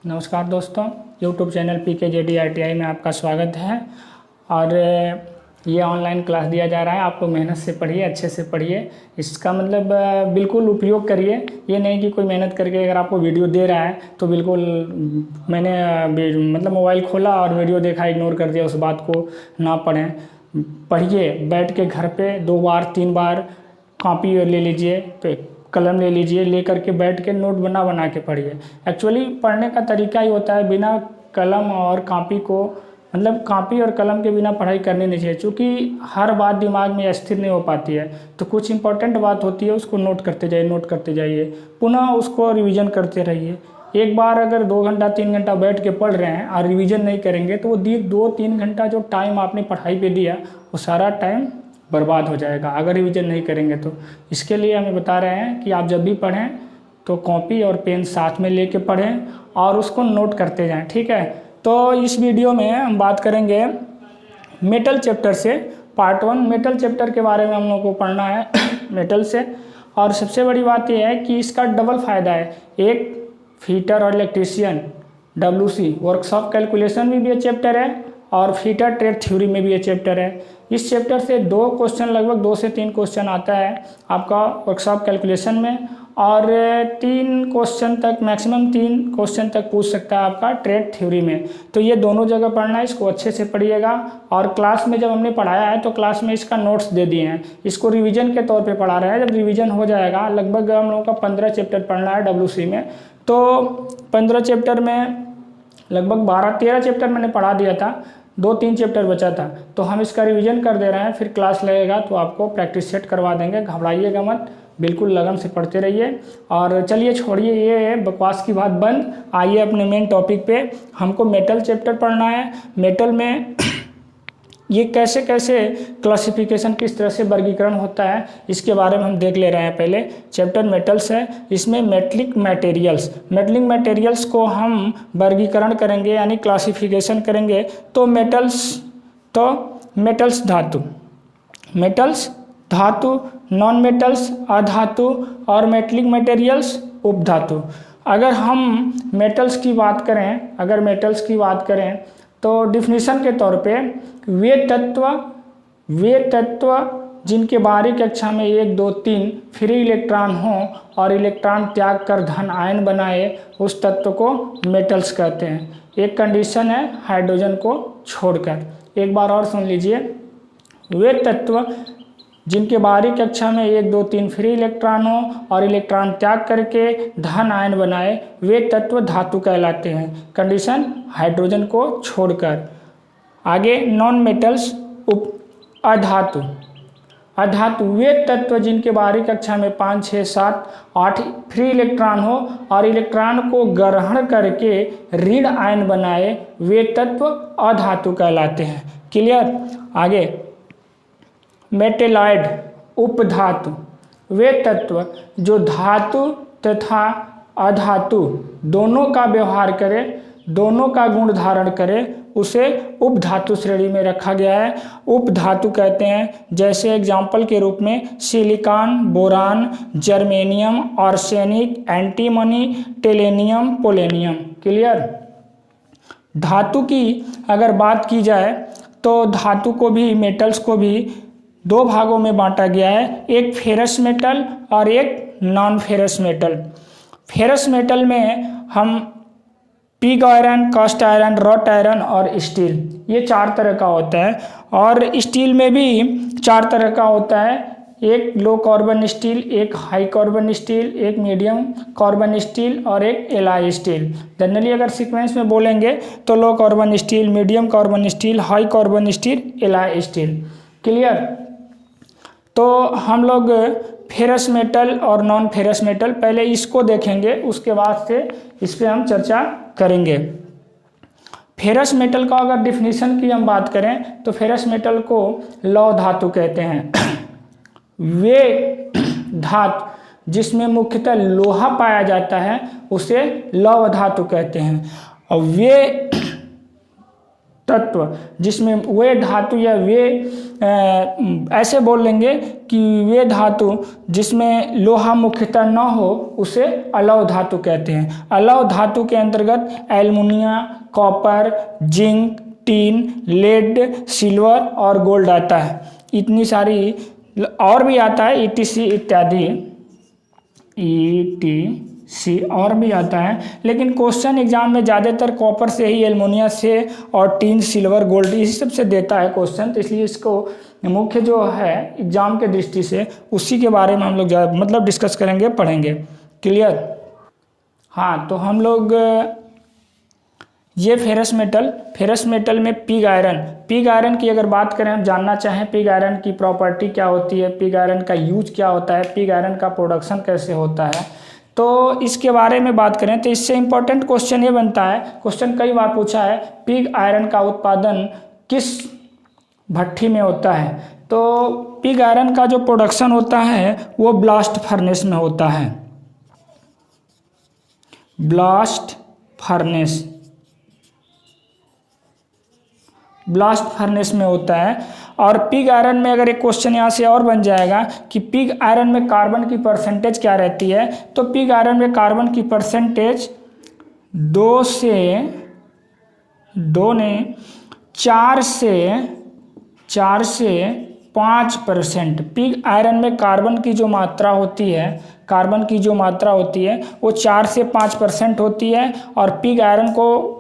नमस्कार दोस्तों, YouTube channel PKJD में आपका स्वागत है। और ये ऑनलाइन क्लास दिया जा रहा है। आप लोग मेहनत से पढ़िए, अच्छे से पढ़िए। इसका मतलब बिल्कुल उपयोग करिए। ये नहीं कि कोई मेहनत करके अगर आपको वीडियो दे रहा है तो बिल्कुल मैंने मतलब मोबाइल खोला और वीडियो देखा, इग्नोर कर दिया, उस बात को ना पढ़ें। पढ़िए, बैठ के घर पे 2 बार 3 बार कॉपी ले लीजिए, कलम ले लीजिए, ले करके बैठ के नोट बना के पढ़िए। एक्चुअली पढ़ने का तरीका ही होता है, बिना कलम और कॉपी को मतलब कॉपी और कलम के बिना पढ़ाई करनी नहीं चाहिए, क्योंकि हर बात दिमाग में स्थिर नहीं हो पाती है। तो कुछ इंपॉर्टेंट बात होती है, उसको नोट करते जाइए, पुनः उसको रिवीजन करते रहिए। एक बार अगर 2 घंटा 3 घंटा बैठ के पढ़ रहे हैं और रिवीजन नहीं करेंगे तो वो 2-3 घंटा जो टाइम आपने पढ़ाई पे दिया वो सारा टाइम बर्बाद हो जाएगा अगर रिवीजन नहीं करेंगे तो। इसके लिए हमें बता रहे हैं कि आप जब भी पढ़ें तो कॉपी और पेन साथ में लेके पढ़ें और उसको नोट करते जाएं, ठीक है। तो इस वीडियो में हम बात करेंगे मेटल चैप्टर से, पार्ट 1 मेटल चैप्टर के बारे में हम लोग को पढ़ना है मेटल से। और सबसे बड़ी बात यह है कि इसका डबल फ़ायदा है। एक फीटर और इलेक्ट्रीशियन WC वर्कशॉप कैलकुलेशन में भी ये चैप्टर है और फीटर ट्रेड थ्योरी में भी ये चैप्टर है। इस चैप्टर से 2 क्वेश्चन, लगभग 2 से 3 क्वेश्चन आता है आपका वर्कशॉप कैलकुलेशन में, और 3 क्वेश्चन तक, मैक्सिमम 3 क्वेश्चन तक पूछ सकता है आपका ट्रेड थ्योरी में। तो ये दोनों जगह पढ़ना है, इसको अच्छे से पढ़िएगा। और क्लास में जब हमने पढ़ाया है तो क्लास में इसका नोट्स दे दिए हैं, इसको रिवीजन के तौर पे पढ़ा रहे हैं। जब रिवीजन हो जाएगा, लगभग हम लोगों का 15 चैप्टर पढ़ना है WC में, तो 15 चैप्टर में लगभग 12-13 चैप्टर मैंने पढ़ा दिया था, 2-3 चैप्टर बचा था। तो हम इसका रिवीजन कर दे रहे हैं, फिर क्लास लगेगा तो आपको प्रैक्टिस सेट करवा देंगे। घबराइएगा मत, बिल्कुल लगन से पढ़ते रहिए। और चलिए छोड़िए ये बकवास की बात बंद, आइए अपने मेन टॉपिक पे। हमको मेटल चैप्टर पढ़ना है। मेटल में ये कैसे कैसे क्लासिफिकेशन, किस तरह से वर्गीकरण होता है, इसके बारे में हम देख ले रहे हैं। पहले चैप्टर मेटल्स है, इसमें मेटलिक मटेरियल्स को हम वर्गीकरण करेंगे, यानी क्लासिफिकेशन करेंगे। तो मेटल्स धातु, नॉन मेटल्स अधातु, और मेटलिक मटेरियल्स उपधातु। अगर हम मेटल्स की बात करें तो डिफिनीशन के तौर पे वे तत्व जिनके बाहरी कक्षा में 1, 2, 3 फ्री इलेक्ट्रॉन हो और इलेक्ट्रॉन त्याग कर धन आयन बनाए, उस तत्व को मेटल्स कहते हैं। एक कंडीशन है हाइड्रोजन को छोड़कर। एक बार और सुन लीजिए, वे तत्व जिनके बाहरी कक्षा में 1, 2, 3 फ्री इलेक्ट्रॉन हो और इलेक्ट्रॉन त्याग करके धन आयन बनाए, वे तत्व धातु कहलाते हैं। कंडीशन हाइड्रोजन को छोड़कर। आगे नॉन मेटल्स अधातु वे तत्व जिनके बाहरी कक्षा में 5, 6, 7, 8 फ्री इलेक्ट्रॉन हो और इलेक्ट्रॉन को ग्रहण करके ऋण आयन बनाए, वे तत्व अधातु कहलाते हैं। क्लियर। आगे मेटेलॉइड उपधातु वे तत्व जो धातु तथा अधातु दोनों का व्यवहार करे, दोनों का गुण धारण करे, उसे उपधातु श्रेणी में रखा गया है। उपधातु कहते हैं, जैसे एग्जाम्पल के रूप में silicon, boron, germanium, arsenic, antimony, tellurium, polonium. Clear. धातु की अगर बात की जाए तो धातु को भी, मेटल्स को भी 2 भागों में बांटा गया है, एक फेरस मेटल और एक non ferrous metal. Ferrous metal में हम pig iron, cast iron, wrought iron और स्टील, ये 4 तरह का होता है। और स्टील में भी 4 तरह का होता है, एक लो कार्बन स्टील, एक हाई कार्बन स्टील, एक मीडियम कार्बन स्टील और एक एलॉय स्टील। जनरली अगर सीक्वेंस में बोलेंगे तो low carbon steel, medium carbon steel, high carbon steel, alloy steel. Clear. तो हम लोग फेरस मेटल और नॉन फेरस मेटल पहले इसको देखेंगे, उसके बाद से इस पर हम चर्चा करेंगे। फेरस मेटल का अगर डिफिनीशन की हम बात करें तो फेरस मेटल को लौह धातु कहते हैं। वे धातु जिसमें मुख्यतः लोहा पाया जाता है उसे लौह धातु कहते हैं। और वे तत्व, जिसमें वे धातु या वे ऐसे बोल लेंगे कि वे धातु जिसमें लोहा मुख्यतः न हो उसे अलौह धातु कहते हैं। अलौह धातु के अंतर्गत aluminium, copper, zinc, tin, lead, silver और गोल्ड आता है। इतनी सारी और भी आता है, ईटीसी इत्यादि, ईटीसी और भी आता है, लेकिन क्वेश्चन एग्जाम में ज़्यादातर कॉपर से ही, एल्युमिनियम से और टीन, सिल्वर, गोल्ड इसी सब से देता है क्वेश्चन। तो इसलिए इसको मुख्य जो है एग्जाम के दृष्टि से उसी के बारे में हम लोग मतलब डिस्कस करेंगे, पढ़ेंगे। क्लियर? हाँ, तो हम लोग ये फेरस मेटल में पिग आयरन की अगर बात करें, हम जानना चाहें पिग आयरन की प्रॉपर्टी क्या होती है, पिग आयरन का यूज क्या होता है, पिग आयरन का प्रोडक्शन कैसे होता है, तो इसके बारे में बात करें तो इससे इम्पोर्टेंट क्वेश्चन ये बनता है, क्वेश्चन कई बार पूछा है, पिग आयरन का उत्पादन किस भट्ठी में होता है। तो पिग आयरन का जो प्रोडक्शन होता है वो ब्लास्ट फर्नेस में होता है, ब्लास्ट फर्नेस में होता है। और पिग आयरन में अगर एक क्वेश्चन यहाँ से और बन जाएगा कि पिग आयरन में कार्बन की परसेंटेज क्या रहती है, तो पिग आयरन में कार्बन की परसेंटेज 4 से 5%। पिग आयरन में कार्बन की जो मात्रा होती है वो 4 से 5% होती है। और पिग आयरन को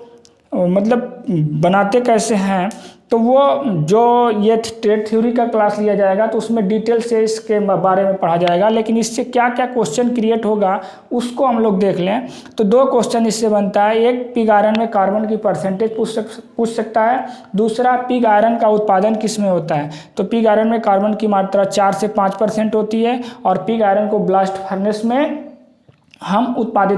मतलब बनाते कैसे हैं, तो वो जो ये ट्रेड थ्योरी का क्लास लिया जाएगा तो उसमें डिटेल से इसके बारे में पढ़ा जाएगा, लेकिन इससे क्या क्या क्वेश्चन क्रिएट होगा उसको हम लोग देख लें। तो 2 क्वेश्चन इससे बनता है, एक पिग आयरन में कार्बन की परसेंटेज पूछ सकता है, दूसरा पिग आयरन का उत्पादन किस में होता है। तो पिग आयरन में कार्बन की मात्रा 4 से 5% होती है और पिग आयरन को ब्लास्ट फर्नेस में हम उत्पादन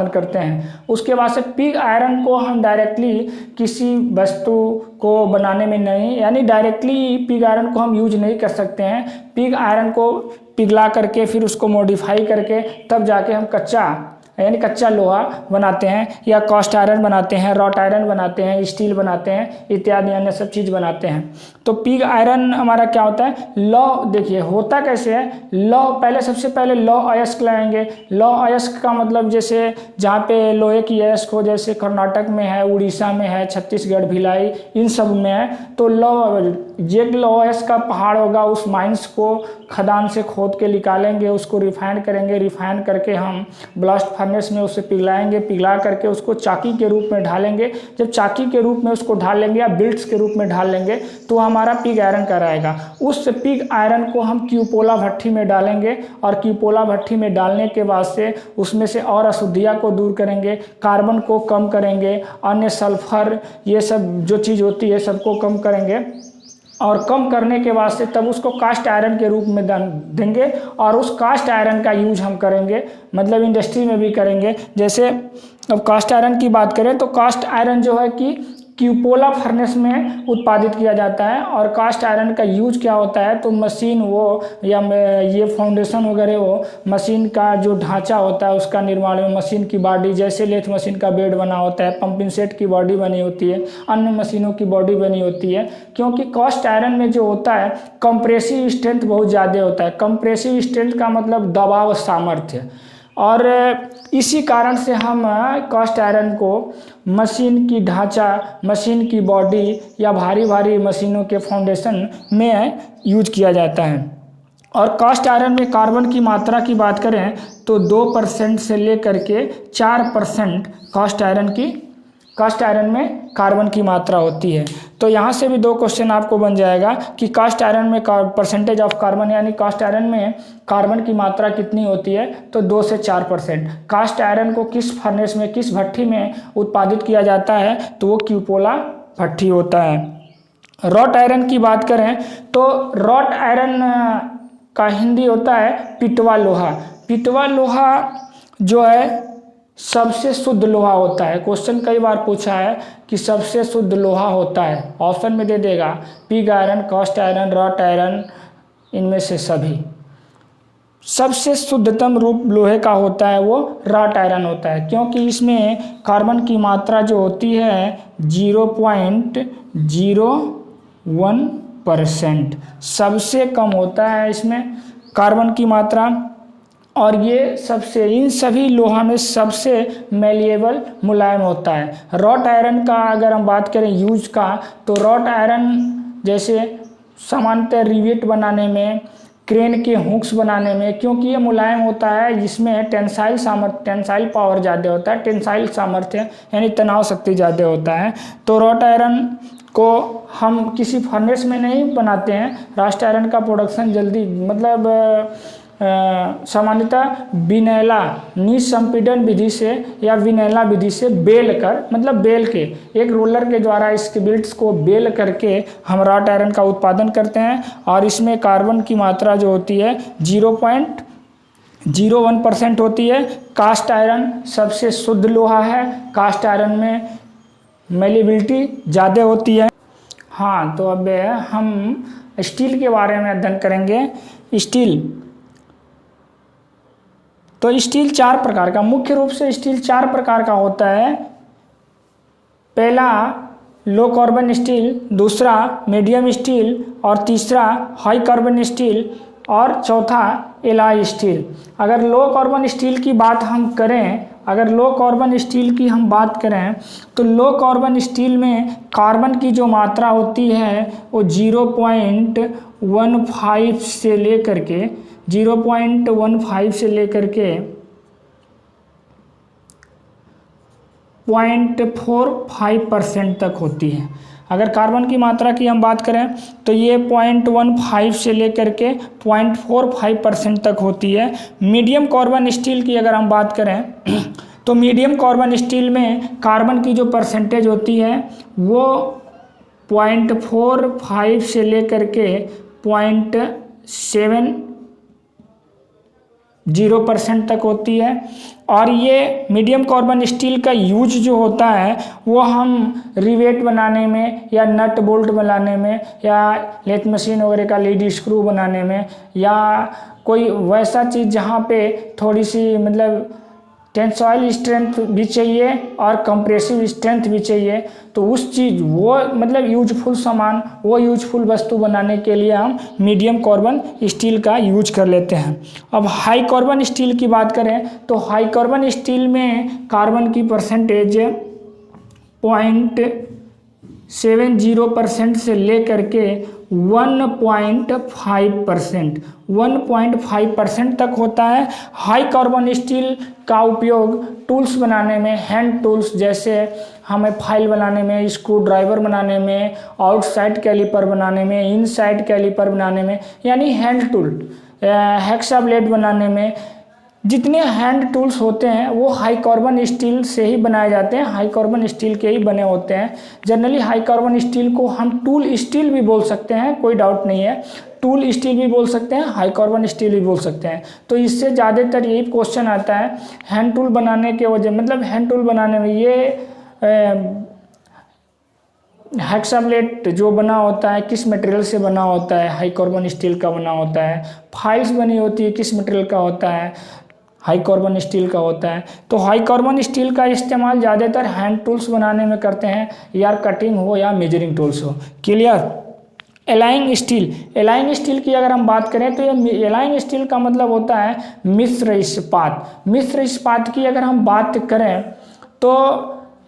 करते हैं। उसके बाद से पिग आयरन को हम डायरेक्टली किसी वस्तु को बनाने में नहीं, यानी डायरेक्टली पिग आयरन को हम यूज नहीं कर सकते हैं। पिग आयरन को पिघला करके फिर उसको मॉडिफाई करके तब जाके हम कच्चा लोहा बनाते हैं, या कास्ट आयरन बनाते हैं, रॉट आयरन बनाते हैं, स्टील बनाते हैं, इत्यादि अन्य सब चीज़ बनाते हैं। तो पिग आयरन हमारा क्या होता है, लौह, देखिए होता कैसे है, लौह सबसे पहले लौह अयस्क लाएंगे। लौह अयस्क का मतलब जैसे जहाँ पे लोहे की अयस्क हो, जैसे कर्नाटक में है, उड़ीसा में है, छत्तीसगढ़, भिलाई, इन सब में है। तो लौह अयस्क का पहाड़ होगा, उस माइंस को खदान से खोद के निकालेंगे, उसको रिफाइन करेंगे, रिफाइन करके हम ब्लास्ट फर्नेस में उसे पिघलाएंगे, पिघला करके उसको चाकी के रूप में ढालेंगे। जब चाकी के रूप में उसको ढाल लेंगे या बिल्ट्स के रूप में ढाल लेंगे तो हमारा पिग आयरन कराएगा। उस पिग आयरन को हम क्यूपोला भट्ठी में डालेंगे और क्यूपोला भट्ठी में डालने के बाद से उसमें से और अशुद्धियाँ को दूर करेंगे, कार्बन को कम करेंगे, अन्य सल्फर ये सब जो चीज़ होती है सबको कम करेंगे। और कम करने के बाद से तब उसको कास्ट आयरन के रूप में देंगे और उस कास्ट आयरन का यूज हम करेंगे, मतलब इंडस्ट्री में भी करेंगे। जैसे अब कास्ट आयरन की बात करें तो कास्ट आयरन जो है कि क्यूपोला फर्नेस में उत्पादित किया जाता है। और कास्ट आयरन का यूज क्या होता है, तो मशीन वो या ये फाउंडेशन वगैरह वो मशीन का जो ढांचा होता है उसका निर्माण में, मशीन की बॉडी, जैसे लेथ मशीन का बेड बना होता है, पंपिंग सेट की बॉडी बनी होती है, अन्य मशीनों की बॉडी बनी होती है। क्योंकि कास्ट आयरन में जो होता है कंप्रेसिव स्ट्रेंथ बहुत ज़्यादा होता है। कंप्रेसिव स्ट्रेंथ का मतलब दबाव सामर्थ्य, और इसी कारण से हम कास्ट आयरन को मशीन की ढांचा, मशीन की बॉडी या भारी भारी मशीनों के फाउंडेशन में यूज किया जाता है। और कास्ट आयरन में कार्बन की मात्रा की बात करें तो 2% से लेकर के 4% कास्ट आयरन में कार्बन की मात्रा होती है। तो यहाँ से भी 2 क्वेश्चन आपको बन जाएगा कि कास्ट आयरन में परसेंटेज ऑफ कार्बन, यानी कास्ट आयरन में कार्बन की मात्रा कितनी होती है, तो 2 से 4%। कास्ट आयरन को किस फर्नेस में, किस भट्ठी में उत्पादित किया जाता है, तो वो क्यूपोला भट्ठी होता है। रॉट आयरन की बात करें तो रॉट आयरन का हिंदी होता है पिटवा लोहा। पिटवा लोहा जो है सबसे शुद्ध लोहा होता है। क्वेश्चन कई बार पूछा है कि सबसे शुद्ध लोहा होता है, ऑप्शन में दे देगा pig iron, cast iron, wrought iron, इनमें से सभी। सबसे शुद्धतम रूप लोहे का होता है वो रॉट आयरन होता है, क्योंकि इसमें कार्बन की मात्रा जो होती है 0.01%, सबसे कम होता है इसमें कार्बन की मात्रा। और ये सबसे इन सभी लोहा में सबसे मेलिएबल मुलायम होता है। रॉट आयरन का अगर हम बात करें यूज का, तो रॉट आयरन जैसे सामान्यतः रिवेट बनाने में, क्रेन के हुक्स बनाने में, क्योंकि ये मुलायम होता है, इसमें टेंसाइल पावर ज़्यादा होता है, टेंसाइल सामर्थ्य यानी तनाव शक्ति ज़्यादा होता है। तो रॉट आयरन को हम किसी फर्नेस में नहीं बनाते हैं। रास्ट आयरन का प्रोडक्शन जल्दी मतलब सामान्यतः विनैला निसंपीडन विधि से या विनैला विधि से बेल कर, मतलब बेल के एक रोलर के द्वारा इसके बिट्स को बेल करके हम रॉट आयरन का उत्पादन करते हैं। और इसमें कार्बन की मात्रा जो होती है 0.01% होती है। कास्ट आयरन सबसे शुद्ध लोहा है। कास्ट आयरन में मेलिबिलिटी ज़्यादा होती है। हाँ, तो अब हम स्टील के बारे में अध्ययन करेंगे। स्टील, तो स्टील 4 प्रकार का, मुख्य रूप से स्टील 4 प्रकार का होता है। पहला लो कार्बन स्टील, दूसरा मीडियम स्टील, और तीसरा हाई कार्बन स्टील, और चौथा एलॉय स्टील। अगर लो कार्बन स्टील की बात हम करें, तो लो कार्बन स्टील में कार्बन की जो मात्रा होती है वो 0.15 से लेकर के 0.45% तक होती है। अगर कार्बन की मात्रा की हम बात करें तो ये 0.15 से लेकर के 0.45% तक होती है। मीडियम कार्बन स्टील की अगर हम बात करें तो मीडियम कार्बन स्टील में कार्बन की जो परसेंटेज होती है वो 0.45 से लेकर के 0.70% तक होती है। और ये मीडियम कार्बन स्टील का यूज जो होता है वो हम रिवेट बनाने में, या नट बोल्ट बनाने में, या लेथ मशीन वगैरह का लीड स्क्रू बनाने में, या कोई वैसा चीज़ जहाँ पे थोड़ी सी मतलब टेंसाइल स्ट्रेंथ भी चाहिए और कंप्रेसिव स्ट्रेंथ भी चाहिए, तो उस चीज़ वो मतलब यूजफुल सामान, वो यूजफुल वस्तु बनाने के लिए हम मीडियम कार्बन स्टील का यूज कर लेते हैं। अब हाई कार्बन स्टील की बात करें तो हाई कार्बन स्टील में कार्बन की परसेंटेज 0.70% से लेकर के 1.5% तक होता है। हाई कार्बन स्टील का उपयोग टूल्स बनाने में, हैंड टूल्स जैसे हमें फाइल बनाने में, स्क्रू ड्राइवर बनाने में, आउटसाइड कैलिपर बनाने में, इनसाइड कैलिपर बनाने में, यानी हैंड टूल, हेक्सा ब्लेड बनाने में, जितने हैंड टूल्स होते हैं वो हाई कार्बन स्टील से ही बनाए जाते हैं, हाई कार्बन स्टील के ही बने होते हैं। जनरली हाई कार्बन स्टील को हम टूल स्टील भी बोल सकते हैं, कोई डाउट नहीं है, टूल स्टील भी बोल सकते हैं, हाई कार्बन स्टील भी बोल सकते हैं। तो इससे ज़्यादातर यही क्वेश्चन आता है हैंड टूल बनाने के वजह, मतलब हैंड टूल बनाने में ये हेक्साब्लेड जो बना होता है किस मटेरियल से बना होता है, हाई कार्बन स्टील का बना होता है। फाइल्स बनी होती है किस मटेरियल का होता है, हाई कार्बन स्टील का होता है। तो हाई कार्बन स्टील का इस्तेमाल ज़्यादातर हैंड टूल्स बनाने में करते हैं, या कटिंग हो या मेजरिंग टूल्स हो। Clear. Ailing steel, ailing steel की अगर हम बात करें तो ये एलाइंग स्टील का मतलब होता है मिश्र इस्पात। मिश्र इस्पात की अगर हम बात करें तो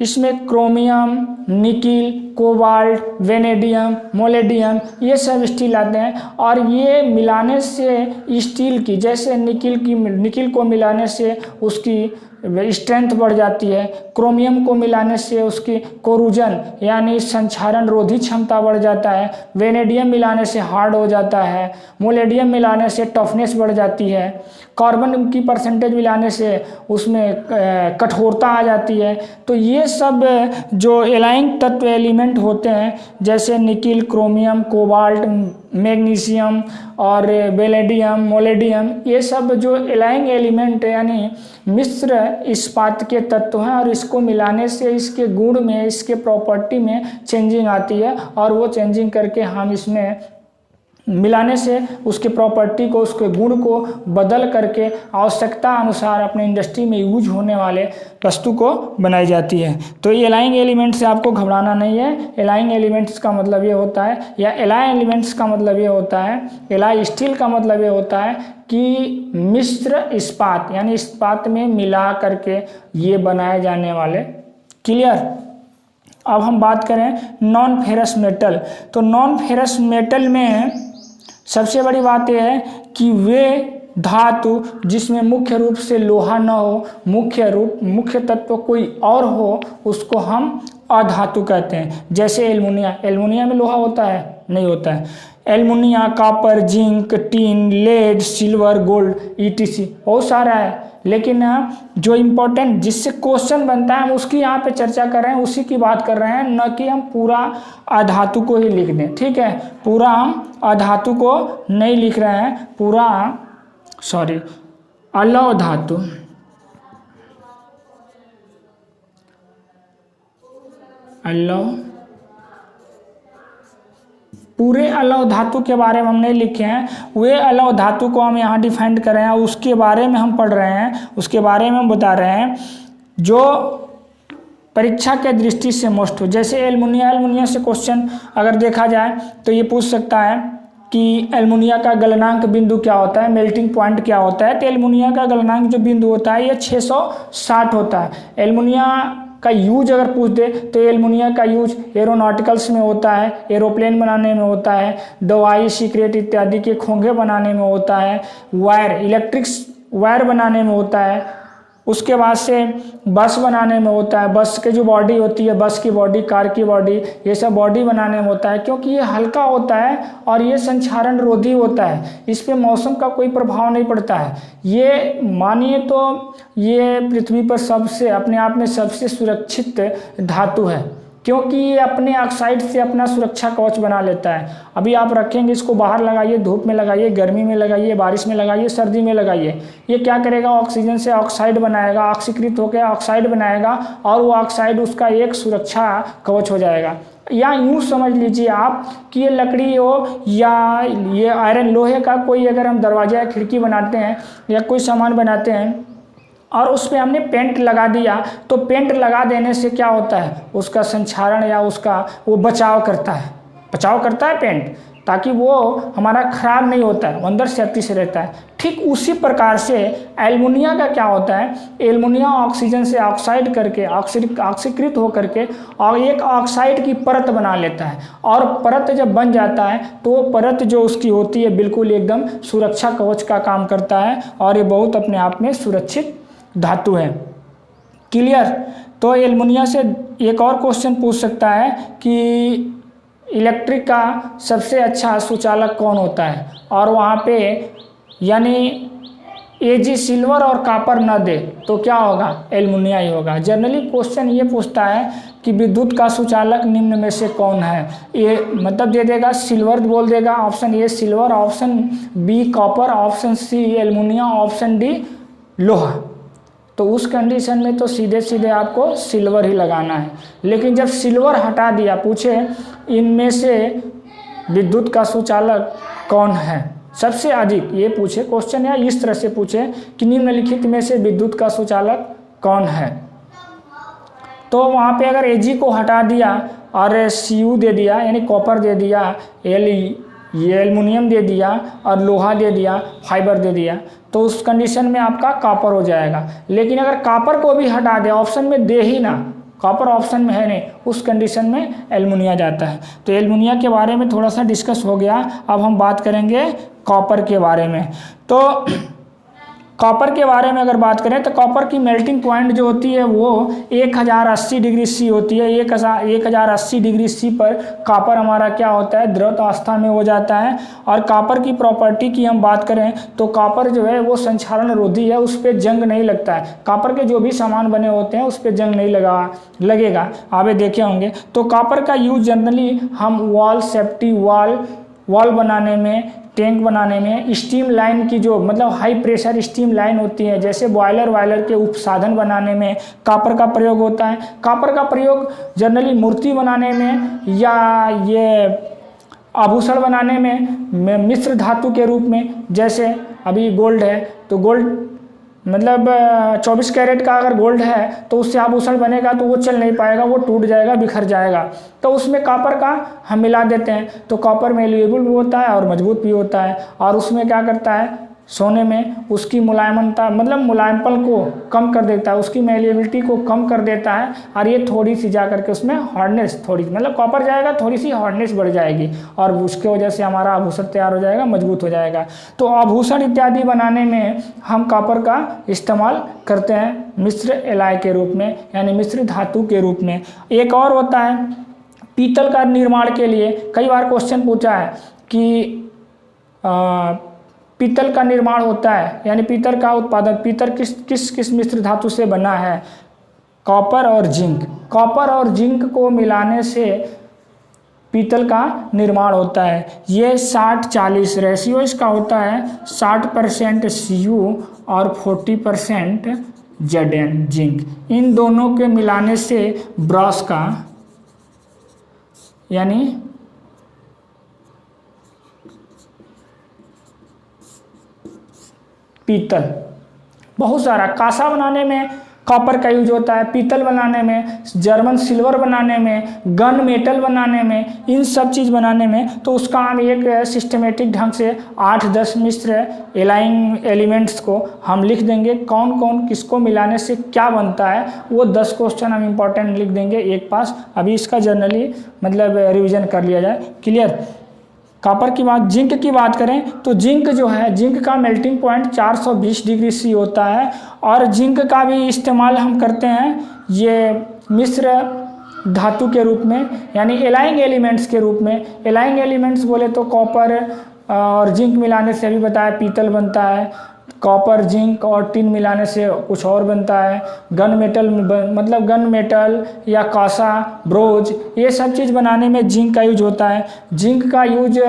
इसमें क्रोमियम, निकिल, कोबाल्ट, वेनेडियम, मोलेडियम ये सब स्टील आते हैं। और ये मिलाने से स्टील की, जैसे निकिल को मिलाने से उसकी स्ट्रेंथ बढ़ जाती है, क्रोमियम को मिलाने से उसकी कोरूजन यानी संक्षारण रोधी क्षमता बढ़ जाता है, वेनेडियम मिलाने से हार्ड हो जाता है, मोलेडियम मिलाने से टफनेस बढ़ जाती है, कार्बन की परसेंटेज मिलाने से उसमें कठोरता आ जाती है। तो ये सब जो एलाइंग तत्व एलिमेंट होते हैं जैसे निकिल, क्रोमियम, कोबाल्ट, मैग्नीशियम और बेलेडियम, मोलेडियम, ये सब जो एलाइंग एलिमेंट यानी मिश्र इस्पात के तत्व हैं, और इसको मिलाने से इसके गुण में, इसके प्रॉपर्टी में चेंजिंग आती है, और वो चेंजिंग करके हम इसमें मिलाने से उसके प्रॉपर्टी को, उसके गुण को बदल करके आवश्यकता अनुसार अपने इंडस्ट्री में यूज होने वाले वस्तु को बनाई जाती है। तो एलाइंग एलिमेंट से आपको घबराना नहीं है। एलाइंग एलिमेंट्स का मतलब ये होता है, या एलाई एलिमेंट्स का मतलब ये होता है, एलाई स्टील का मतलब ये होता है कि मिश्र इस्पात, यानी इस्पात में मिला करके ये बनाए जाने वाले। क्लियर। अब हम बात करें नॉन फेरस मेटल। तो नॉन फेरस मेटल में सबसे बड़ी बात यह है कि वे धातु जिसमें मुख्य रूप से लोहा न हो, मुख्य तत्व कोई और हो, उसको हम अधातु कहते हैं। जैसे एल्युमिनिया, एल्युमिनिया में लोहा होता है? नहीं होता है। Aluminium, copper, zinc, tin, lead, silver, gold, etc बहुत सारा है। लेकिन जो इम्पोर्टेंट जिससे क्वेश्चन बनता है हम उसकी यहाँ पे चर्चा कर रहे हैं, उसी की बात कर रहे हैं, न कि हम पूरा अधातु को ही लिख दें। ठीक है, पूरा हम अधातु को नहीं लिख रहे हैं, पूरा अलौह धातु, पूरे अलौह धातु के बारे में हम नहीं लिखे हैं। वे अलौह धातु को हम यहाँ डिफाइंड कर रहे हैं, उसके बारे में हम पढ़ रहे हैं, उसके बारे में हम बता रहे हैं जो परीक्षा के दृष्टि से मोस्ट हो। जैसे एल्युमिनिया से क्वेश्चन अगर देखा जाए तो ये पूछ सकता है कि एल्युमिनिया का गलनांक बिंदु क्या होता है, मेल्टिंग पॉइंट क्या होता है। तो एल्युमिनिया का गलनांक जो बिंदु होता है ये 660 होता है। एल्युमिनिया का यूज अगर पूछ दे तो एल्युमिनिया का यूज एरोनॉटिकल्स में होता है, एरोप्लेन बनाने में होता है, दवाई, सिगरेट इत्यादि के खोंगे बनाने में होता है, वायर, इलेक्ट्रिक वायर बनाने में होता है। उसके बाद से बस बनाने में होता है, बस के जो बॉडी होती है, बस की बॉडी, कार की बॉडी, ये सब बॉडी बनाने में होता है, क्योंकि ये हल्का होता है और ये संक्षारण रोधी होता है, इस पे मौसम का कोई प्रभाव नहीं पड़ता है। ये मानिए तो ये पृथ्वी पर सबसे अपने आप में सबसे सुरक्षित धातु है, क्योंकि ये अपने ऑक्साइड से अपना सुरक्षा कवच बना लेता है। अभी आप रखेंगे इसको, बाहर लगाइए, धूप में लगाइए, गर्मी में लगाइए, बारिश में लगाइए, सर्दी में लगाइए, ये क्या करेगा, ऑक्सीजन से ऑक्साइड बनाएगा, ऑक्सीकृत होकर ऑक्साइड बनाएगा और वो ऑक्साइड उसका एक सुरक्षा कवच हो जाएगा। या यूँ समझ लीजिए आप कि ये लकड़ी हो या ये आयरन, लोहे का कोई अगर हम दरवाजा या खिड़की बनाते हैं या कोई सामान बनाते हैं और उस पर हमने पेंट लगा दिया, तो पेंट लगा देने से क्या होता है, उसका संक्षारण या उसका वो बचाव करता है पेंट, ताकि वो हमारा खराब नहीं होता है, अंदर से अच्छी से रहता है। ठीक उसी प्रकार से एल्युमिनिया का क्या होता है, एल्युमिनिया ऑक्सीजन से ऑक्साइड करके ऑक्सीकृत हो करके और एक ऑक्साइड की परत बना लेता है, और परत जब बन जाता है तो वो परत जो उसकी होती है बिल्कुल एकदम सुरक्षा कवच का काम करता है, और ये बहुत अपने आप में सुरक्षित धातु है। क्लियर। तो एल्युमिनिया से एक और क्वेश्चन पूछ सकता है कि इलेक्ट्रिक का सबसे अच्छा सुचालक कौन होता है, और वहाँ पे यानी एजी सिल्वर और कॉपर न दे तो क्या होगा, एल्युमिनिया ही होगा। जनरली क्वेश्चन ये पूछता है कि विद्युत का सुचालक निम्न में से कौन है, ये मतलब दे देगा सिल्वर बोल देगा, option A silver, option B copper, option C aluminium, option D लोहा। तो उस कंडीशन में तो सीधे सीधे आपको सिल्वर ही लगाना है। लेकिन जब सिल्वर हटा दिया, पूछे इनमें से विद्युत का सुचालक कौन है सबसे अधिक, ये पूछे क्वेश्चन, या इस तरह से पूछे कि निम्नलिखित में से विद्युत का सुचालक कौन है, तो वहाँ पे अगर एजी को हटा दिया और सीयू दे दिया यानी कॉपर दे दिया, ये एल्युमिनियम दे दिया और लोहा दे दिया, फाइबर दे दिया, तो उस कंडीशन में आपका कॉपर हो जाएगा। लेकिन अगर कॉपर को भी हटा दे, ऑप्शन में दे ही ना, कॉपर ऑप्शन में है नहीं, उस कंडीशन में एल्युमिनिया जाता है। तो एल्युमिनिया के बारे में थोड़ा सा डिस्कस हो गया। अब हम बात करेंगे कॉपर के बारे में। तो कॉपर के बारे में अगर बात करें तो कॉपर की मेल्टिंग पॉइंट जो होती है वो 1080 डिग्री सी होती है। 1080 डिग्री सी पर कॉपर हमारा क्या होता है, द्रव अवस्था में हो जाता है। और कॉपर की प्रॉपर्टी की हम बात करें तो कॉपर जो है वो संक्षारण रोधी है, उस पर जंग नहीं लगता है। कॉपर के जो भी सामान बने होते हैं उस पर जंग नहीं लगेगा, आप देखे होंगे। तो कॉपर का यूज जनरली हम वॉल, सेफ्टी वॉल बनाने में, टैंक बनाने में, स्टीम लाइन की जो मतलब हाई प्रेशर स्टीम लाइन होती है, जैसे बॉयलर के उपसाधन बनाने में कॉपर का प्रयोग होता है। कॉपर का प्रयोग जनरली मूर्ति बनाने में या ये आभूषण बनाने में मिश्र धातु के रूप में, जैसे अभी गोल्ड है तो गोल्ड मतलब 24 कैरेट का अगर गोल्ड है तो उससे आभूषण बनेगा तो वो चल नहीं पाएगा, वो टूट जाएगा, बिखर जाएगा। तो उसमें कॉपर का हम मिला देते हैं, तो कॉपर मैल्यूएबल भी होता है और मजबूत भी होता है। और उसमें क्या करता है, सोने में उसकी मुलायमता मतलब मुलायमपन को कम कर देता है, उसकी मैल्यूएबिलिटी को कम कर देता है। और ये थोड़ी सी जा करके उसमें हार्डनेस, थोड़ी मतलब कॉपर जाएगा, थोड़ी सी हार्डनेस बढ़ जाएगी और उसके वजह से हमारा आभूषण तैयार हो जाएगा, मजबूत हो जाएगा। तो आभूषण इत्यादि बनाने में हम कॉपर का इस्तेमाल करते हैं मिश्र एलॉय के रूप में, यानी मिश्र धातु के रूप में। एक और होता है पीतल का निर्माण के लिए, कई बार क्वेश्चन पूछा है कि पीतल का निर्माण होता है, यानी पीतल का उत्पादन, पीतल किस मिश्र धातु से बना है, कॉपर और जिंक। कॉपर और जिंक को मिलाने से पीतल का निर्माण होता है। ये 60-40 रेशियो इसका होता है, 60% Cu और 40% Zn जिंक। इन दोनों के मिलाने से ब्रॉस का यानी पीतल, बहुत सारा कांसा बनाने में कॉपर का यूज होता है, पीतल बनाने में, जर्मन सिल्वर बनाने में, गन मेटल बनाने में, इन सब चीज़ बनाने में। तो उसका हम एक सिस्टमेटिक ढंग से 8-10 मिश्र एलाइंग एलिमेंट्स को हम लिख देंगे, कौन कौन किसको मिलाने से क्या बनता है, वो 10 क्वेश्चन हम इम्पोर्टेंट लिख देंगे एक पास। अभी इसका जनरली मतलब रिविजन कर लिया जाए, क्लियर। कॉपर की बात, जिंक की बात करें तो जिंक जो है, जिंक का मेल्टिंग पॉइंट 420 डिग्री सी होता है और जिंक का भी इस्तेमाल हम करते हैं ये मिश्र धातु के रूप में, यानी एलाइंग एलिमेंट्स के रूप में। एलाइंग एलिमेंट्स बोले तो कॉपर और जिंक मिलाने से अभी बताया पीतल बनता है, कॉपर जिंक और टिन मिलाने से कुछ और बनता है, गन मेटल मतलब गन मेटल या कांसा, ब्रोंज, ये सब चीज़ बनाने में जिंक का यूज होता है। जिंक का यूज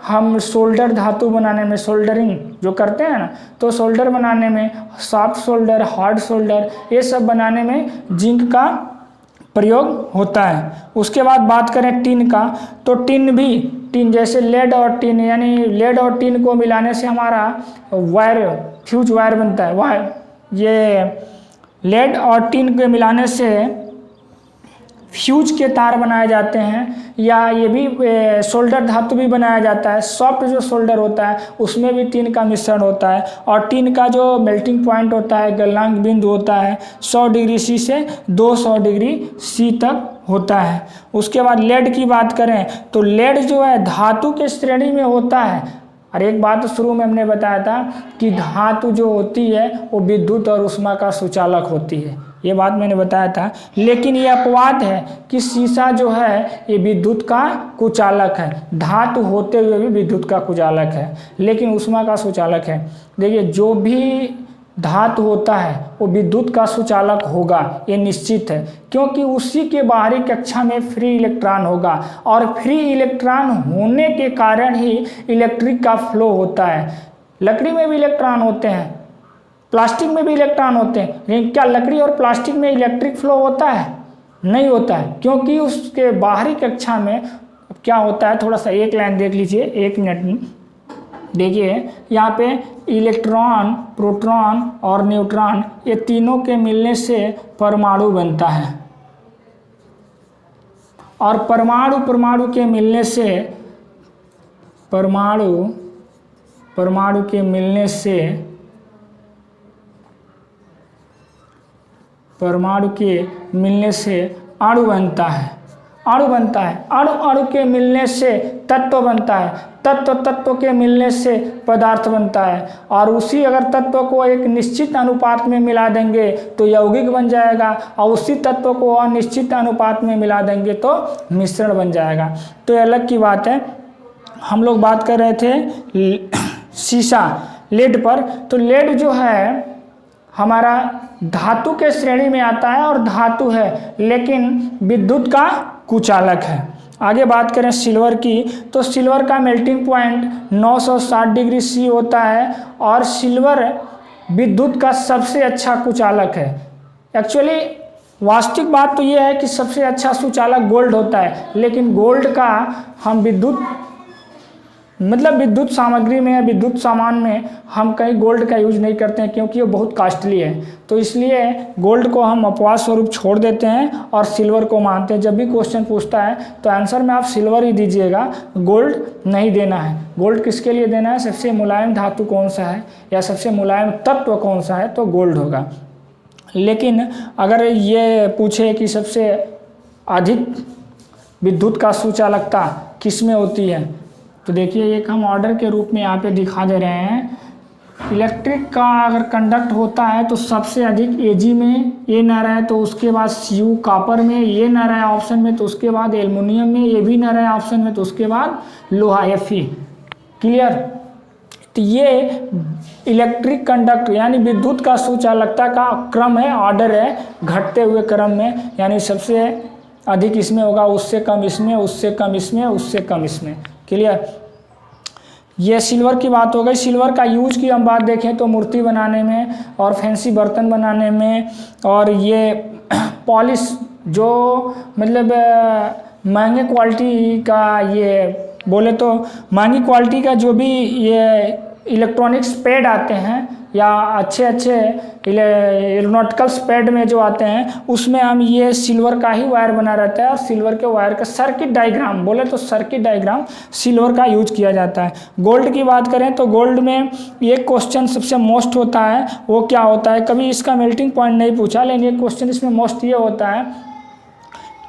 हम सोल्डर धातु बनाने में, सोल्डरिंग जो करते हैं ना, तो सोल्डर बनाने में, सॉफ्ट सोल्डर, हार्ड सोल्डर, ये सब बनाने में जिंक का प्रयोग होता है। उसके बाद बात करें टिन का, तो टिन जैसे लेड और टिन, यानी लेड और टिन को मिलाने से हमारा वायर, फ्यूज वायर बनता है। वायर, ये लेड और टिन के मिलाने से फ्यूज के तार बनाए जाते हैं, या ये भी सोल्डर धातु भी बनाया जाता है। सॉफ्ट जो सोल्डर होता है उसमें भी टिन का मिश्रण होता है और टिन का जो मेल्टिंग पॉइंट होता है, गलनांक बिंदु होता है 100 डिग्री सी से 200 डिग्री सी तक होता है। उसके बाद लेड की बात करें तो लेड जो है धातु के श्रेणी में होता है। और एक बात शुरू में हमने बताया था कि धातु जो होती है वो विद्युत और ऊष्मा का सुचालक होती है, ये बात मैंने बताया था। लेकिन ये अपवाद है कि सीसा जो है ये विद्युत का कुचालक है, धातु होते हुए भी विद्युत का कुचालक है, लेकिन ऊष्मा का सुचालक है। देखिए जो भी धातु होता है वो विद्युत का सुचालक होगा, ये निश्चित है, क्योंकि उसी के बाहरी कक्षा में फ्री इलेक्ट्रॉन होगा और फ्री इलेक्ट्रॉन होने के कारण ही इलेक्ट्रिक का फ्लो होता है। लकड़ी में भी इलेक्ट्रॉन होते हैं, प्लास्टिक में भी इलेक्ट्रॉन होते हैं, लेकिन क्या लकड़ी और प्लास्टिक में इलेक्ट्रिक फ्लो होता है? नहीं होता है, क्योंकि उसके बाहरी कक्षा में क्या होता है, थोड़ा सा एक लाइन देख लीजिए, 1 मिनट देखिए। यहाँ पे इलेक्ट्रॉन, प्रोटॉन और न्यूट्रॉन, ये तीनों के मिलने से परमाणु बनता है और परमाणु के मिलने से परमाणु के मिलने से अणु बनता है। अणु के मिलने से तत्व बनता है, तत्व के मिलने से पदार्थ बनता है, और उसी अगर तत्व को एक निश्चित अनुपात में मिला देंगे तो यौगिक बन जाएगा, और उसी तत्व को अनिश्चित अनुपात में मिला देंगे तो मिश्रण बन जाएगा। तो ये अलग की बात है। हम लोग बात कर रहे थे सीसा, लेड पर। तो लेड जो है हमारा धातु के श्रेणी में आता है और धातु है, लेकिन विद्युत का कुचालक है। आगे बात करें सिल्वर की, तो सिल्वर का मेल्टिंग पॉइंट 960 डिग्री सी होता है और सिल्वर विद्युत का सबसे अच्छा कुचालक है। एक्चुअली वास्तविक बात तो ये है कि सबसे अच्छा सुचालक गोल्ड होता है, लेकिन गोल्ड का हम विद्युत मतलब विद्युत सामग्री में, विद्युत सामान में हम कहीं गोल्ड का यूज नहीं करते हैं क्योंकि वो बहुत कॉस्टली है। तो इसलिए गोल्ड को हम अपवाद स्वरूप छोड़ देते हैं और सिल्वर को मानते हैं। जब भी क्वेश्चन पूछता है तो आंसर में आप सिल्वर ही दीजिएगा, गोल्ड नहीं देना है। गोल्ड किसके लिए देना है? सबसे मुलायम धातु कौन सा है या सबसे मुलायम तत्व कौन सा है, तो गोल्ड होगा। लेकिन अगर ये पूछे कि सबसे अधिक विद्युत का सुचालकता किस में होती है, तो देखिए एक हम ऑर्डर के रूप में यहाँ पे दिखा दे रहे हैं। इलेक्ट्रिक का अगर कंडक्ट होता है तो सबसे अधिक Ag में, ए ना रहा है तो उसके बाद Cu कॉपर में, ये ना रहा है ऑप्शन में तो उसके बाद एल्युमिनियम में, ये भी ना रहा है ऑप्शन में तो उसके बाद लोहा, Fe। क्लियर? तो ये इलेक्ट्रिक कंडक्ट यानी विद्युत का सुचालकता का क्रम है, ऑर्डर है, घटते हुए क्रम में, यानी सबसे अधिक इसमें होगा, उससे कम इसमें, उससे कम इसमें, उससे कम इसमें। क्लियर? ये सिल्वर की बात हो गई। सिल्वर का यूज की हम बात देखें तो मूर्ति बनाने में और फैंसी बर्तन बनाने में, और ये पॉलिश जो मतलब महंगे क्वालिटी का, ये बोले तो महंगी क्वालिटी का जो भी ये इलेक्ट्रॉनिक्स पैड आते हैं या अच्छे एरोनॉटिकल्स पैड में जो आते हैं उसमें हम ये सिल्वर का ही वायर बना रहता है, और सिल्वर के वायर का सर्किट डायग्राम, बोले तो सर्किट डायग्राम सिल्वर का यूज किया जाता है। गोल्ड की बात करें तो गोल्ड में एक क्वेश्चन सबसे मोस्ट होता है, वो क्या होता है, कभी इसका मेल्टिंग पॉइंट नहीं पूछा, लेकिन एक क्वेश्चन इसमें मोस्ट ये होता है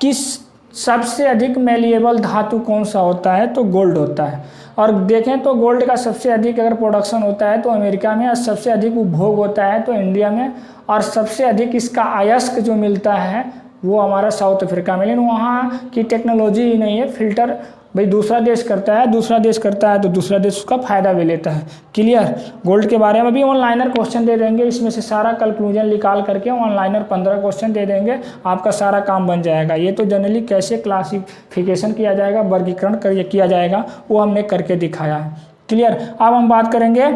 कि सबसे अधिक मेलिएबल धातु कौन सा होता है, तो गोल्ड होता है। और देखें तो गोल्ड का सबसे अधिक अगर प्रोडक्शन होता है तो अमेरिका में, और सबसे अधिक उपभोग होता है तो इंडिया में, और सबसे अधिक इसका अयस्क जो मिलता है वो हमारा साउथ अफ्रीका में। लेकिन वहाँ की टेक्नोलॉजी ही नहीं है, फिल्टर भाई दूसरा देश करता है, दूसरा देश करता है तो दूसरा देश उसका फ़ायदा भी लेता है। क्लियर? गोल्ड के बारे में भी ऑनलाइनर क्वेश्चन दे देंगे, इसमें से सारा कंक्लूजन निकाल करके ऑनलाइनर 15 क्वेश्चन दे देंगे, आपका सारा काम बन जाएगा। ये तो जनरली कैसे क्लासिफिकेशन किया जाएगा, वर्गीकरण किया जाएगा, वो हमने करके दिखाया है। क्लियर? अब हम बात करेंगे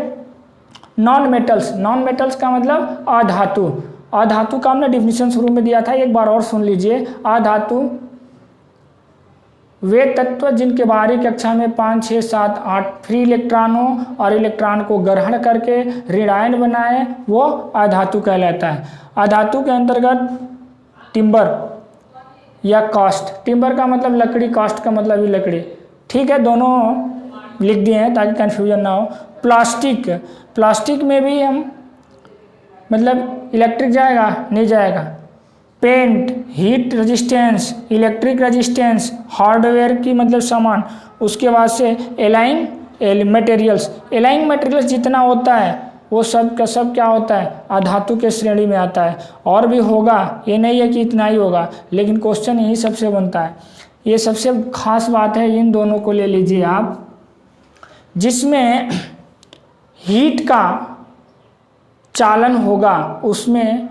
नॉन मेटल्स। नॉन मेटल्स का मतलब अधातु। अधातु का हमने डिफिनीशन शुरू में दिया था, एक बार और सुन लीजिए। अधातु वे तत्व जिनके बाहरी कक्षा में 5, 6, 7, 8 फ्री इलेक्ट्रॉनों और इलेक्ट्रॉन को ग्रहण करके ऋणायन बनाए, वो अधातु कहलाता है। अधातु के अंतर्गत टिम्बर या कास्ट, टिम्बर का मतलब लकड़ी, कास्ट का मतलब भी लकड़ी, ठीक है, दोनों लिख दिए हैं ताकि कन्फ्यूजन ना हो। प्लास्टिक, प्लास्टिक में भी हम मतलब इलेक्ट्रिक जाएगा, नहीं जाएगा। Paint, heat resistance, electric resistance, hardware की मतलब सामान, उसके बाद से एलाइंग मटेरियल्स। एलाइंग मटेरियल्स जितना होता है वो सब का सब क्या होता है, अधातु के श्रेणी में आता है। और भी होगा, ये नहीं है कि इतना ही होगा, लेकिन क्वेश्चन यही सबसे बनता है। ये सबसे खास बात है, इन दोनों को ले लीजिए आप, जिसमें हीट का चालन होगा उसमें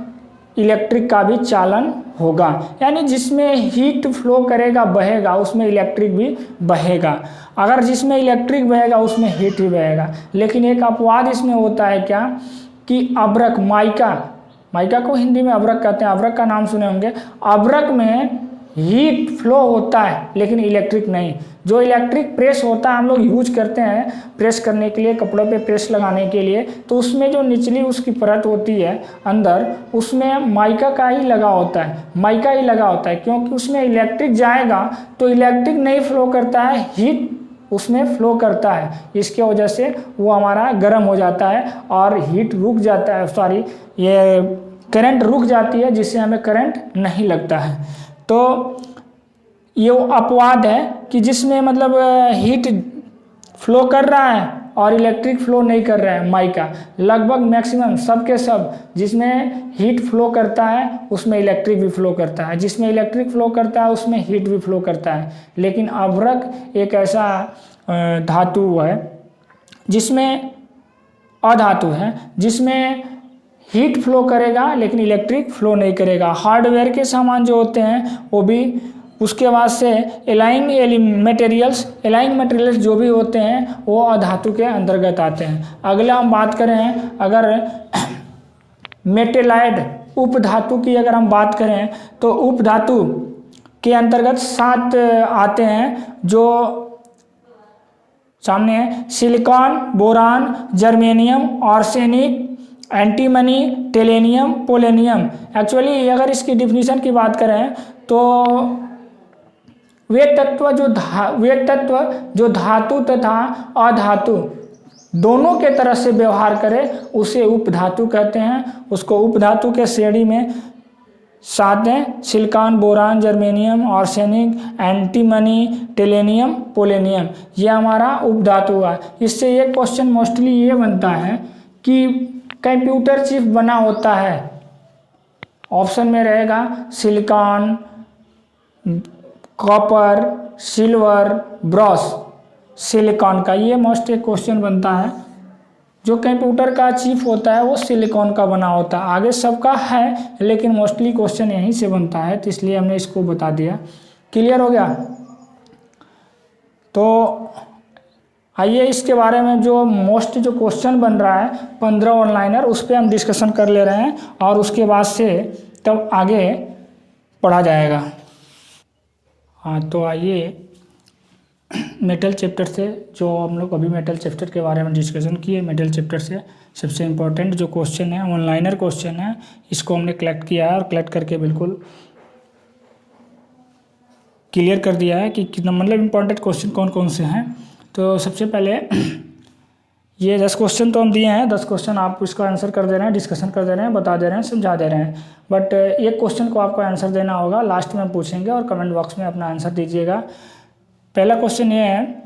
इलेक्ट्रिक का भी चालन होगा, यानी जिसमें हीट फ्लो करेगा, बहेगा, उसमें इलेक्ट्रिक भी बहेगा। अगर जिसमें इलेक्ट्रिक बहेगा उसमें हीट ही बहेगा। लेकिन एक अपवाद इसमें होता है क्या, कि अब्रक, माइका, माइका को हिंदी में अब्रक कहते हैं, अब्रक का नाम सुने होंगे। अब्रक में हीट फ्लो होता है लेकिन इलेक्ट्रिक नहीं। जो इलेक्ट्रिक प्रेस होता है हम लोग यूज करते हैं प्रेस करने के लिए, कपड़ों पे प्रेस लगाने के लिए, तो उसमें जो निचली उसकी परत होती है अंदर, उसमें माइका का ही लगा होता है, माइका ही लगा होता है, क्योंकि उसमें इलेक्ट्रिक जाएगा तो इलेक्ट्रिक नहीं फ्लो करता है, हीट उसमें फ्लो करता है। इसके वजह से वो हमारा गर्म हो जाता है और हीट रुक जाता है, सॉरी ये करंट रुक जाती है, जिससे हमें करंट नहीं लगता है। तो ये अपवाद है कि जिसमें मतलब हीट फ्लो कर रहा है और इलेक्ट्रिक फ्लो नहीं कर रहा है। माइका लगभग मैक्सिमम सब के सब जिसमें हीट फ्लो करता है उसमें इलेक्ट्रिक भी फ्लो करता है, जिसमें इलेक्ट्रिक फ्लो करता है उसमें हीट भी फ्लो करता है। लेकिन अभ्रक एक ऐसा धातु है जिसमें अधातु है जिसमें हीट फ्लो करेगा लेकिन इलेक्ट्रिक फ्लो नहीं करेगा। हार्डवेयर के सामान जो होते हैं वो भी, उसके बाद से एलाइंग मटेरियल्स जो भी होते हैं वो अधातु के अंतर्गत आते हैं। अगला हम बात करें अगर मेटेलाइड उपधातु की अगर हम बात करें तो उपधातु के अंतर्गत 7 आते हैं जो सामने है silicon, boron, germanium, arsenic, antimony, tellurium, polonium. Actually अगर इसकी डिफिनीशन की बात करें तो वे तत्व जो धातु तथा अधातु दोनों के तरह से व्यवहार करे उसे उपधातु कहते हैं। उसको उपधातु के श्रेणी में सात हैं, silicon, boron, germanium, arsenic, antimony, tellurium, polonium, ये हमारा उपधातु हुआ। इससे एक क्वेश्चन मोस्टली ये बनता है कि कंप्यूटर चिप बना होता है, ऑप्शन में रहेगा silicon, copper, silver, Bros. Silicon का ये मोस्ट एक क्वेश्चन बनता है। जो कंप्यूटर का चिप होता है वो सिलिकॉन का बना होता है। आगे सबका है लेकिन मोस्टली क्वेश्चन यहीं से बनता है, तो इसलिए हमने इसको बता दिया। क्लियर हो गया? तो आइए इसके बारे में जो मोस्ट जो क्वेश्चन बन रहा है 15 ऑनलाइनर, उस पर हम डिस्कशन कर ले रहे हैं और उसके बाद से तब आगे पढ़ा जाएगा। हाँ, तो आइए मेटल चैप्टर से, जो हम लोग अभी मेटल चैप्टर के बारे में डिस्कशन किए, मेटल चैप्टर से सबसे इम्पोर्टेंट जो क्वेश्चन है, ऑनलाइनर क्वेश्चन है, इसको हमने कलेक्ट किया है और कलेक्ट करके बिल्कुल क्लियर कर दिया है कि कितना मतलब इम्पोर्टेंट क्वेश्चन कौन कौन से हैं। तो सबसे पहले ये 10 क्वेश्चन तो हम दिए हैं, 10 क्वेश्चन आप इसका आंसर कर दे रहे हैं, डिस्कशन कर दे रहे हैं, बता दे रहे हैं, समझा दे रहे हैं। बट एक क्वेश्चन को आपको आंसर देना होगा, लास्ट में पूछेंगे और कमेंट बॉक्स में अपना आंसर दीजिएगा। पहला क्वेश्चन ये है,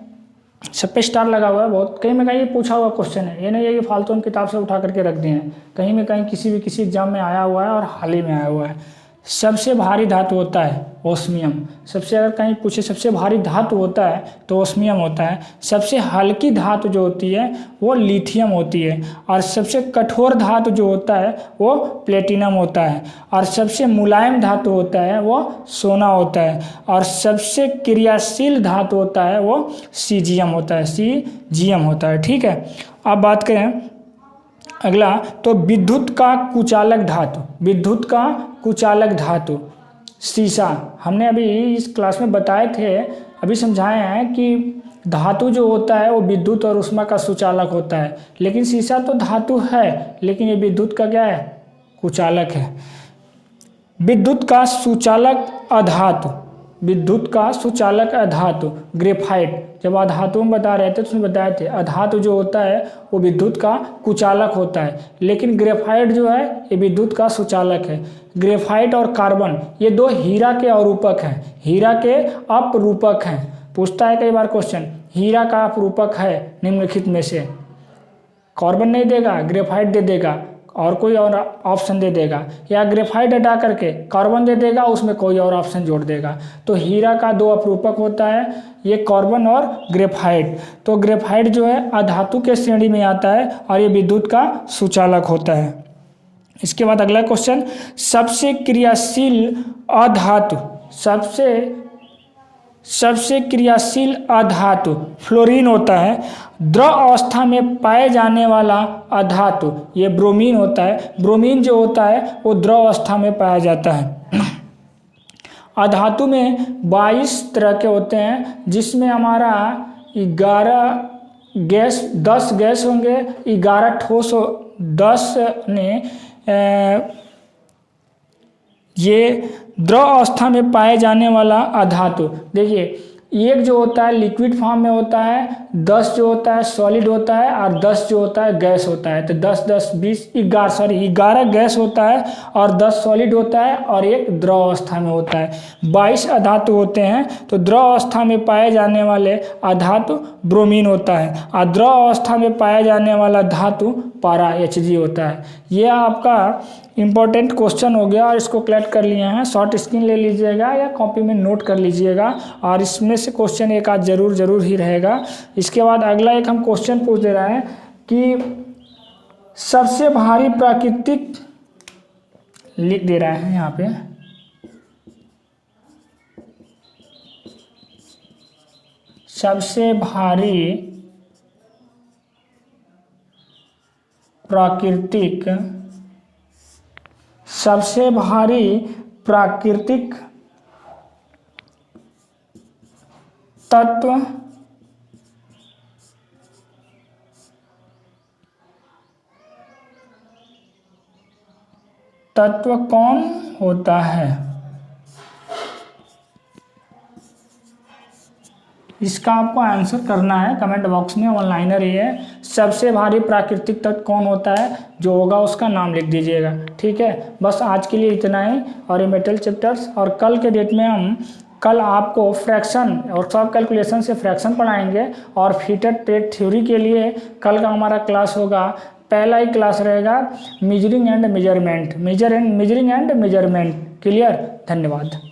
सब पे स्टार लगा हुआ है, बहुत कहीं में कहीं पूछा हुआ क्वेश्चन है, ये नहीं है कि फालतू हम किताब से उठा करके रख दिए हैं, कहीं में कहीं किसी एग्जाम में आया हुआ है और हाल ही में आया हुआ है। सबसे भारी धातु होता है ओस्मियम। सबसे अगर कहीं पूछे सबसे भारी धातु होता है तो ओस्मियम होता है। सबसे हल्की धातु जो होती है वो लिथियम होती है और सबसे कठोर धातु जो होता है वो प्लेटिनम होता है और सबसे मुलायम धातु होता है वो सोना होता है और सबसे क्रियाशील धातु होता है वो सीजियम होता है, सीजियम होता है। ठीक है, अब बात करें अगला, तो विद्युत का कुचालक धातु, विद्युत का कुचालक धातु सीसा। हमने अभी इस क्लास में बताए थे, अभी समझाए हैं कि धातु जो होता है वो विद्युत और ऊष्मा का सुचालक होता है, लेकिन सीसा तो धातु है लेकिन ये विद्युत का क्या है, कुचालक है। विद्युत का सुचालक अधातु, विद्युत का सुचालक अधातु ग्रेफाइट। जब अधातु में बता रहे थे तो उसमें बताए थे अधातु जो होता है वो विद्युत का कुचालक होता है, लेकिन ग्रेफाइट जो है ये विद्युत का सुचालक है। ग्रेफाइट और कार्बन ये दो हीरा के अरूपक हैं, हीरा के अपरूपक हैं। पूछता है कई बार क्वेश्चन, हीरा का अपरूपक है निम्नलिखित में से, कार्बन नहीं देगा, ग्रेफाइट दे देगा और कोई और ऑप्शन दे देगा, या ग्रेफाइट हटा करके कार्बन दे देगा, उसमें कोई और ऑप्शन जोड़ देगा। तो हीरा का दो अपरूपक होता है, ये कार्बन और ग्रेफाइट। तो ग्रेफाइट जो है अधातु के श्रेणी में आता है और ये विद्युत का सुचालक होता है। इसके बाद अगला क्वेश्चन, सबसे क्रियाशील अधातु, सबसे क्रियाशील अधातु फ्लोरीन होता है। द्रव अवस्था में पाए जाने वाला अधातु ये ब्रोमीन होता है। ब्रोमीन जो होता है वो द्रव अवस्था में पाया जाता है। अधातु में 22 तरह के होते हैं, जिसमें हमारा 10 गैस होंगे, 11 ठोस, 10 ने ये द्रव अवस्था में पाए जाने वाला अधातु। देखिए, एक जो होता है लिक्विड फॉर्म में होता है, 10 जो होता है सॉलिड होता है और 10 जो होता है गैस होता है। तो 10 10 20 11 गैस होता है और 10 सॉलिड होता है और एक द्रव अवस्था में होता है। 22 अधातु होते हैं। तो द्रव अवस्था में पाए जाने वाले अधातु ब्रोमीन होता है और द्रव अवस्था में पाया जाने वाला धातु पारा Hg होता है। यह आपका इम्पोर्टेंट क्वेश्चन हो गया और इसको कलेक्ट कर लिए हैं। शॉर्ट स्क्रीन ले लीजिएगा या कॉपी में नोट कर लीजिएगा और इसमें से क्वेश्चन एक आध जरूर ही रहेगा। इसके बाद अगला एक हम क्वेश्चन पूछ दे रहे हैं कि सबसे भारी प्राकृतिक, लिख दे रहे हैं यहाँ पे, सबसे भारी प्राकृतिक तत्व तत्व कौन होता है? इसका आपको आंसर करना है कमेंट बॉक्स में। ऑनलाइनर ये है। सबसे भारी प्राकृतिक तत्व कौन होता है? जो होगा उसका नाम लिख दीजिएगा। ठीक है, बस आज के लिए इतना ही। और ये मेटल चैप्टर्स, और कल के डेट में हम कल आपको फ्रैक्शन और सब कैलकुलेशन से फ्रैक्शन पढ़ाएंगे। और फिटर ट्रेड थ्योरी के लिए कल का हमारा क्लास होगा, पहला ही क्लास रहेगा measuring and measurement. Measuring and measurement. Clear? धन्यवाद।